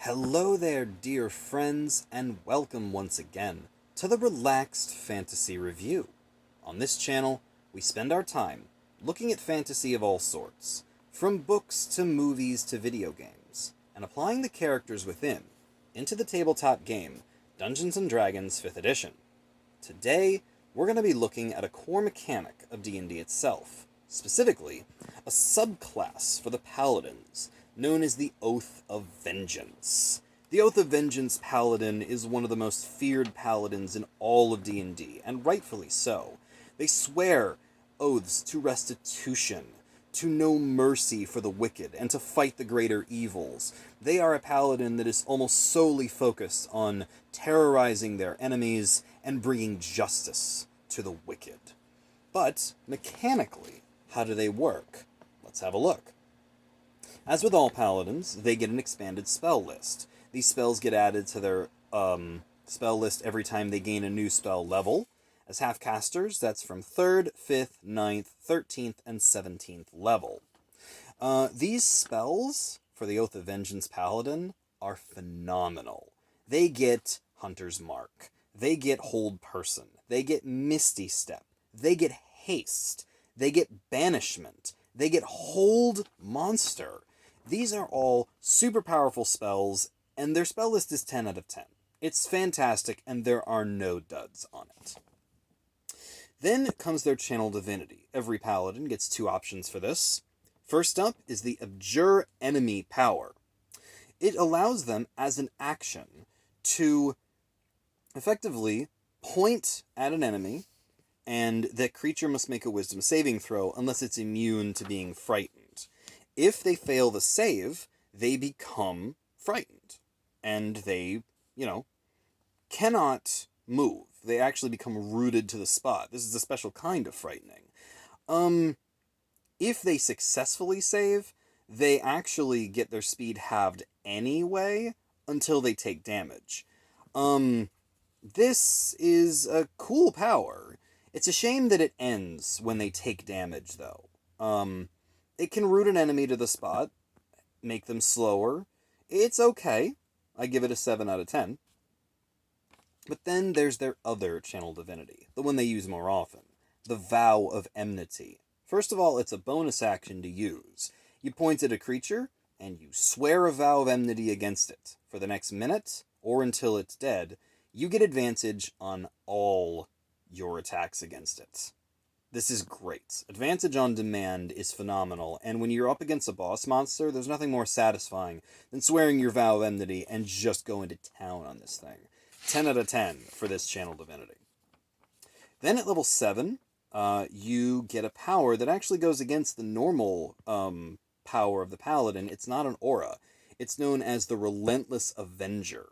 Hello there, dear friends, and welcome once again to the Relaxed Fantasy Review. On this channel, we spend our time looking at fantasy of all sorts, from books to movies to video games, and applying the characters within into the tabletop game Dungeons & Dragons 5th Edition. Today, we're going to be looking at a core mechanic of D&D itself, specifically a subclass for the Paladins, known as the Oath of Vengeance. The Oath of Vengeance Paladin is one of the most feared paladins in all of D&D, and rightfully so. They swear oaths to restitution, to no mercy for the wicked, and to fight the greater evils. They are a paladin that is almost solely focused on terrorizing their enemies and bringing justice to the wicked. But, mechanically, how do they work? Let's have a look. As with all paladins, they get an expanded spell list. These spells get added to their spell list every time they gain a new spell level. As half-casters, that's from 3rd, 5th, 9th, 13th, and 17th level. These spells, for the Oath of Vengeance Paladin, are phenomenal. They get Hunter's Mark. They get Hold Person. They get Misty Step. They get Haste. They get Banishment. They get Hold Monster. These are all super powerful spells, and their spell list is 10 out of 10. It's fantastic, and there are no duds on it. Then comes their Channel Divinity. Every paladin gets 2 options for this. First up is the Abjure Enemy power. It allows them, as an action, to effectively point at an enemy, and that creature must make a wisdom saving throw unless it's immune to being frightened. If they fail the save, they become frightened, and they, cannot move. They actually become rooted to the spot. This is a special kind of frightening. If they successfully save, they actually get their speed halved anyway until they take damage. This is a cool power. It's a shame that it ends when they take damage, though. It can root an enemy to the spot, make them slower. It's okay. I give it a 7 out of 10. But then there's their other Channel Divinity, the one they use more often, the Vow of Enmity. First of all, it's a bonus action to use. You point at a creature, and you swear a vow of enmity against it. For the next minute, or until it's dead, you get advantage on all your attacks against it. This is great. Advantage on demand is phenomenal, and when you're up against a boss monster, there's nothing more satisfying than swearing your vow of enmity and just going to town on this thing. 10 out of 10 for this Channel Divinity. Then at level 7, you get a power that actually goes against the normal power of the Paladin. It's not an aura. It's known as the Relentless Avenger.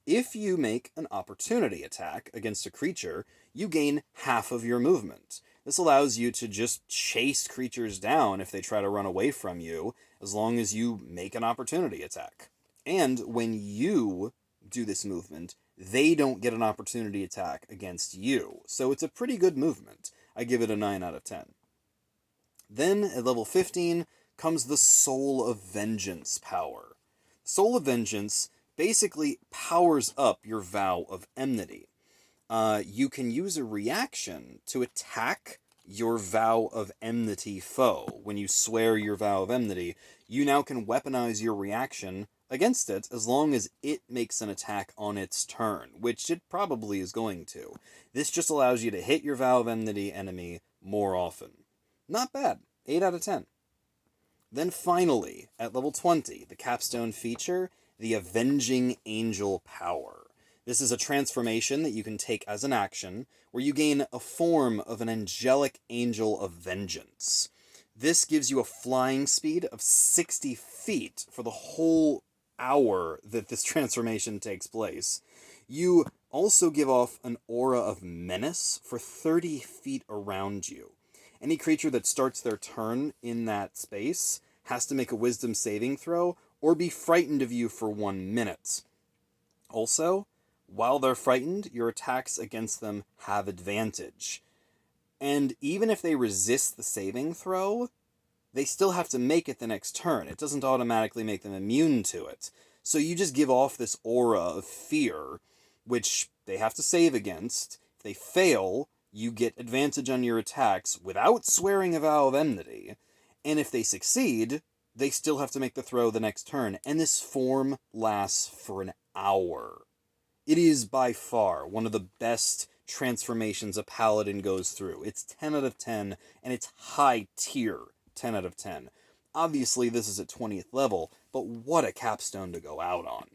If you make an opportunity attack against a creature, you gain half of your movement. This allows you to just chase creatures down if they try to run away from you, as long as you make an opportunity attack. And when you do this movement, they don't get an opportunity attack against you. So it's a pretty good movement. I give it a 9 out of 10. Then, at level 15, comes the Soul of Vengeance power. Soul of Vengeance basically powers up your vow of enmity. You can use a reaction to attack your vow of enmity foe. When you swear your vow of enmity, you now can weaponize your reaction against it as long as it makes an attack on its turn, which it probably is going to. This just allows you to hit your vow of enmity enemy more often. Not bad. 8 out of 10. Then finally, at level 20, the capstone feature, the Avenging Angel power. This is a transformation that you can take as an action, where you gain a form of an angelic angel of vengeance. This gives you a flying speed of 60 feet for the whole hour that this transformation takes place. You also give off an aura of menace for 30 feet around you. Any creature that starts their turn in that space has to make a wisdom saving throw or be frightened of you for 1 minute. Also, while they're frightened, your attacks against them have advantage. And even if they resist the saving throw, they still have to make it the next turn. It doesn't automatically make them immune to it. So you just give off this aura of fear, which they have to save against. If they fail, you get advantage on your attacks without swearing a vow of enmity. And if they succeed, they still have to make the throw the next turn. And this form lasts for an hour. It is by far one of the best transformations a paladin goes through. It's 10 out of 10, and it's high tier 10 out of 10. Obviously, this is at 20th level, but what a capstone to go out on.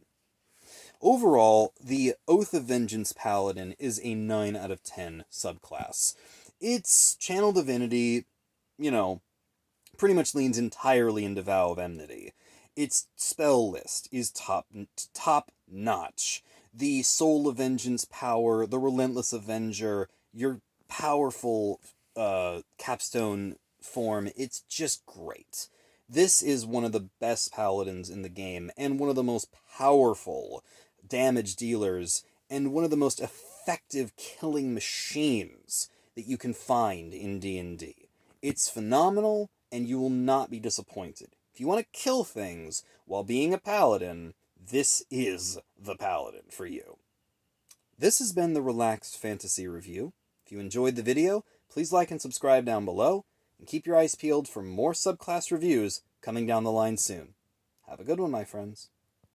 Overall, the Oath of Vengeance Paladin is a 9 out of 10 subclass. Its channel divinity, pretty much leans entirely into Vow of Enmity. Its spell list is top notch. The Soul of Vengeance power, the Relentless Avenger, your powerful capstone form, it's just great. This is one of the best paladins in the game, and one of the most powerful damage dealers, and one of the most effective killing machines that you can find in D&D. It's phenomenal, and you will not be disappointed. If you want to kill things while being a paladin, this is the paladin for you. This has been the Relaxed Fantasy Review. If you enjoyed the video, please like and subscribe down below, and keep your eyes peeled for more subclass reviews coming down the line soon. Have a good one, my friends.